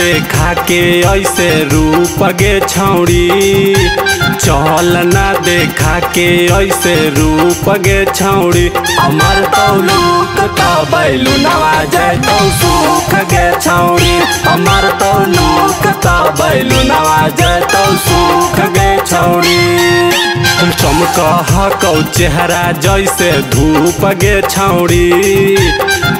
देखा के ऐसे रूप गे छौड़ी, चल ना देखा के ऐसे रूप गे छौड़ी। हमार तौलूक तो बैलू नवा जाए तो सुख गे छौड़ी, हमार तौलूक तो बैलू नवा जाए तो सुख गे छौड़ी। चमकहकौ चेहरा जैसे धूप गे छौड़ी,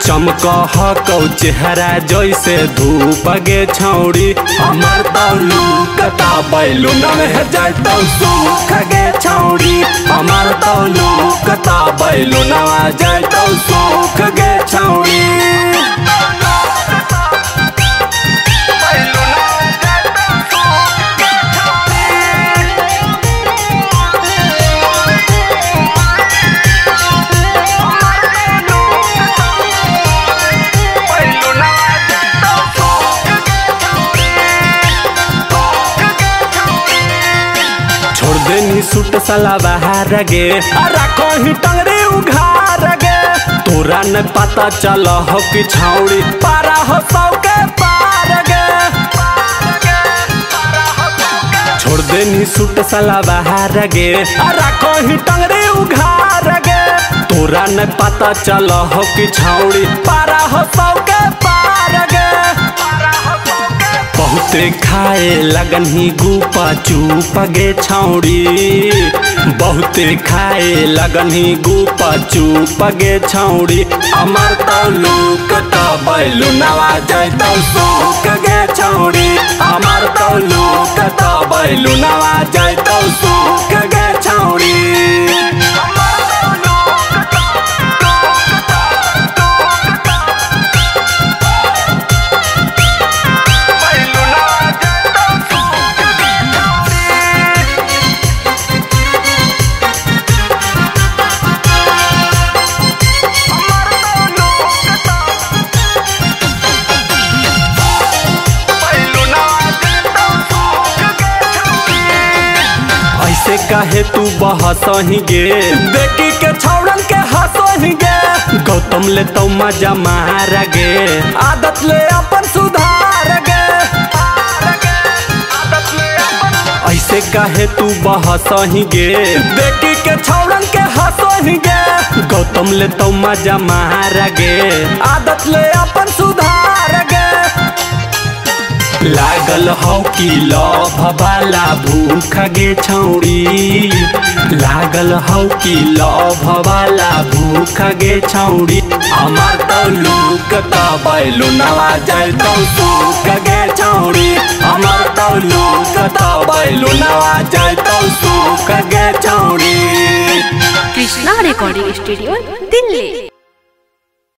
चमकहकौ चेहरा जैसे धूप गे छौड़ी। हमार तौलूक तो बैलू नवा जाए तो सुख गे छौड़ी, हमार तौलूक तो बैलू नवा जाए तो सुख गे छौड़ी। छोड़ देनी सूट सलवार गे, रखो ही टंगरी उघार गे। तोरा न पता चल हो कि छौड़ी पारा हो सौ के पार गे। छोड़ देनी सूट सलवार गे, रखो ही टंगरी उघार गे। तोरा न पता चल हो कि छौड़ी पारा हो सौ के पार गे। बहुते खाए लगन ही गुपा चुप गे छौड़ी, बहुते खाए लगन ही गुपा चुप गे छौड़ी। हमार तौलूक तो बैलू नवा जाए तो सुख गे छौड़ी, हमार तौलूक तो बैलू नवा जाए तो सुख गे छौड़ी। ऐसे काहे तू बहसही गे, देखी के छौड़न के हंसही गे। गौतम ले तो मजा मार गे, आदत ले अपन सुधार गे। ऐसे काहे तू बहसही गे, देखी के छौड़न के हंसही गे। गौतम ले तो मजा मार गे, आदत ले अपन सुधार गे। लागल हो कि लभ वाला भूख गे छौड़ी, लागल हो कि लभ वाला भूख गे छौड़ी। हमार तौलूक तो बैलू नवा जाए तो सुख गे छौड़ी, हमार तौलूक तो बैलू नवा जाए तो सुख गे छौड़ी। Krishna recording studio Delhi.